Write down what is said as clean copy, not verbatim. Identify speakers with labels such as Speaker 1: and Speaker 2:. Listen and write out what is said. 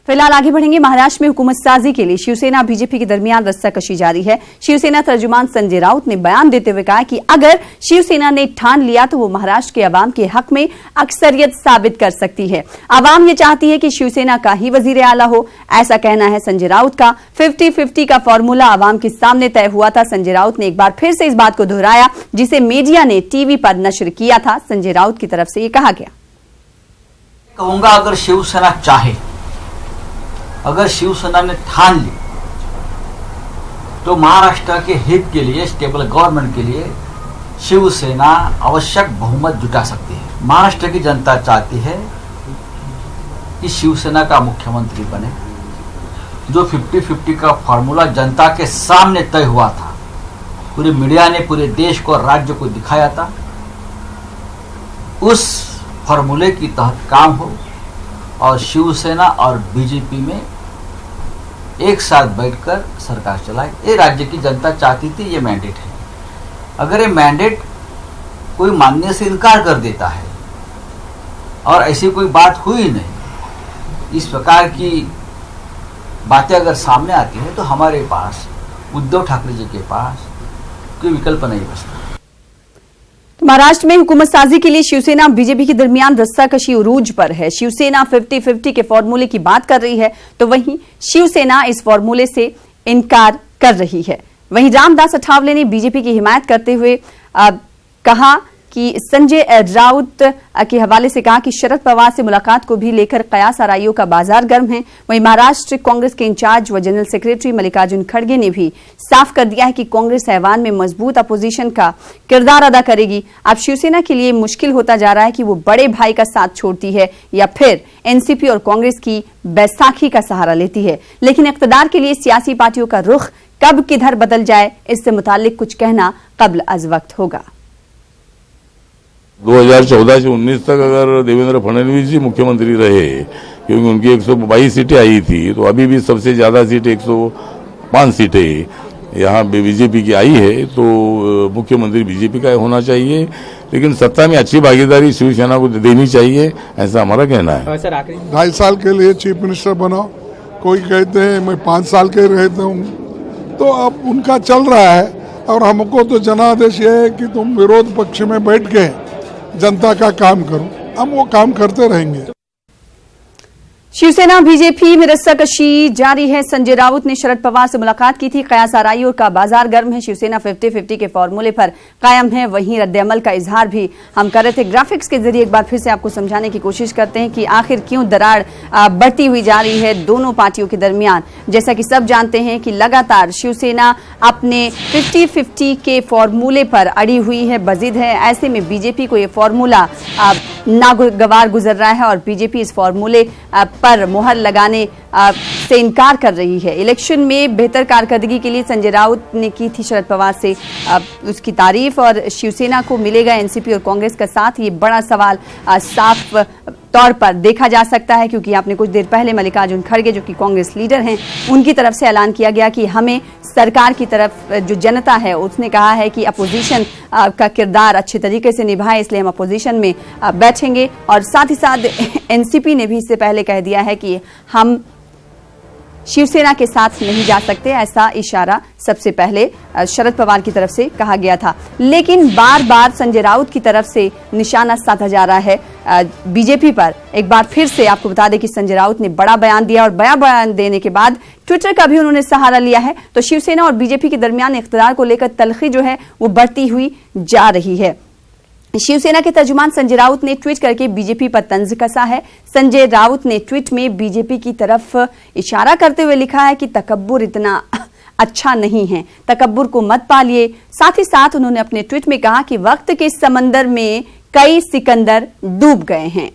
Speaker 1: फिलहाल आगे बढ़ेंगे। महाराष्ट्र में हुकूमत साजी के लिए शिवसेना बीजेपी के दरमियान रस्साकशी जारी है। शिवसेना तर्जुमान संजय राउत ने बयान देते हुए कहा कि अगर शिवसेना ने ठान लिया तो वो महाराष्ट्र के अवाम के हक में अक्सरियत साबित कर सकती है। अवाम ये चाहती है कि शिवसेना का ही वजीर आला हो, ऐसा कहना है संजय राउत का। 50-50 का फॉर्मूला अवाम के सामने तय हुआ था। संजय राउत ने एक बार फिर से इस बात को दोहराया जिसे मीडिया ने टीवी पर नश्र किया था। संजय राउत की तरफ से ये कहा गया,
Speaker 2: कहूंगा अगर शिवसेना चाहे, अगर शिवसेना ने ठान ली तो महाराष्ट्र के हित के लिए, स्टेबल गवर्नमेंट के लिए शिवसेना आवश्यक बहुमत जुटा सकती है। महाराष्ट्र की जनता चाहती है कि शिवसेना का मुख्यमंत्री बने। जो 50-50 का फॉर्मूला जनता के सामने तय हुआ था, पूरे मीडिया ने पूरे देश को, राज्य को दिखाया था, उस फॉर्मूले की तहत काम हो और शिवसेना और बीजेपी में एक साथ बैठकर सरकार चलाए। ये राज्य की जनता चाहती थी, ये मैंडेट है। अगर ये मैंडेट कोई मानने से इनकार कर देता है और ऐसी कोई बात हुई नहीं, इस प्रकार की बातें अगर सामने आती है तो हमारे पास, उद्धव ठाकरे जी के पास कोई विकल्प नहीं बचता।
Speaker 1: महाराष्ट्र में हुकूमत साजी के लिए शिवसेना बीजेपी के दरमियान रस्साकशी उरूज पर है। शिवसेना 50-50 के फॉर्मूले की बात कर रही है तो वहीं शिवसेना इस फॉर्मूले से इनकार कर रही है। वहीं रामदास अठावले ने बीजेपी की हिमायत करते हुए कहा कि संजय राउत के हवाले से कहा कि शरद पवार से मुलाकात को भी लेकर कयास आराइयों का बाजार गर्म है। वहीं महाराष्ट्र कांग्रेस के इंचार्ज व जनरल सेक्रेटरी मल्लिकार्जुन खड़गे ने भी साफ कर दिया है कि कांग्रेस ऐवान में मजबूत अपोजिशन का किरदार अदा करेगी। अब शिवसेना के लिए मुश्किल होता जा रहा है कि वो बड़े भाई का साथ छोड़ती है या फिर एनसीपी और कांग्रेस की बैसाखी का सहारा लेती है। लेकिन इख्तिदार के लिए सियासी पार्टियों का रुख कब किधर बदल जाए, इससे मुताल्लिक कुछ कहना कब्ल अज वक्त होगा।
Speaker 3: 2014 से 19 तक अगर देवेंद्र फडणवीस जी मुख्यमंत्री रहे, क्योंकि उनकी 122 सीटें आई थी, तो अभी भी सबसे ज्यादा सीटें 105 सीटें यहाँ बीजेपी की आई है, तो मुख्यमंत्री बीजेपी का होना चाहिए। लेकिन सत्ता में अच्छी भागीदारी शिवसेना को देनी चाहिए, ऐसा हमारा कहना है।
Speaker 4: सर, 2.5 साल के लिए चीफ मिनिस्टर बनाओ, कोई कहते हैं मैं 5 साल के रहता हूँ, तो अब उनका चल रहा है और हमको तो जनादेश ये है कि तुम विरोध पक्ष में बैठ के जनता का काम करो। हम वो काम करते रहेंगे।
Speaker 1: शिवसेना बीजेपी में रस्साकशी जारी है। संजय राउत ने शरद पवार से मुलाकात की थी। कयास आराइयों का बाजार गर्म है। शिवसेना 50-50 के फॉर्मूले पर कायम है। वहीं रद्द-ए-अमल का इजहार भी हम कर रहे थे। ग्राफिक्स के जरिए एक बार फिर से आपको समझाने की कोशिश करते हैं कि आखिर क्यों दरार बढ़ती हुई जा रही है दोनों पार्टियों के दरमियान। जैसा कि सब जानते हैं कि लगातार शिवसेना अपने 50-50 के फॉर्मूले पर अड़ी हुई है, बजिद है। ऐसे में बीजेपी को यह फॉर्मूला नागवार गुजर रहा है और बीजेपी इस फॉर्मूले पर मुहर लगाने से इनकार कर रही है। इलेक्शन में बेहतर कारकर्दगी के लिए संजय राउत ने की थी शरद पवार से उसकी तारीफ, और शिवसेना को मिलेगा एनसीपी और कांग्रेस का साथ, ये बड़ा सवाल साफ तौर पर देखा जा सकता है। क्योंकि आपने कुछ देर पहले मल्लिकार्जुन खड़गे जो कि कांग्रेस लीडर हैं, उनकी तरफ से ऐलान किया गया कि हमें सरकार की तरफ जो जनता है उसने कहा है कि अपोजिशन का किरदार अच्छे तरीके से निभाए, इसलिए हम अपोजिशन में बैठेंगे। और साथ ही साथ एनसीपी ने भी इससे पहले कह दिया है कि हम शिवसेना के साथ नहीं जा सकते। ऐसा इशारा सबसे पहले शरद पवार की तरफ से कहा गया था। लेकिन बार बार संजय राउत की तरफ से निशाना साधा जा रहा है बीजेपी पर। एक बार फिर से आपको बता दें कि संजय राउत ने बड़ा बयान दिया और बड़ा बयान देने के बाद ट्विटर का भी उन्होंने सहारा लिया है। तो शिवसेना और बीजेपी के दरमियान इख्तियार को लेकर तलखी जो है वो बढ़ती हुई जा रही है। शिवसेना के तर्जुमान संजय राउत ने ट्वीट करके बीजेपी पर तंज कसा है। संजय राउत ने ट्वीट में बीजेपी की तरफ इशारा करते हुए लिखा है कि तकब्बुर इतना अच्छा नहीं है, तकब्बुर को मत पालिए। साथ ही साथ उन्होंने अपने ट्वीट में कहा कि वक्त के समंदर में कई सिकंदर डूब गए हैं।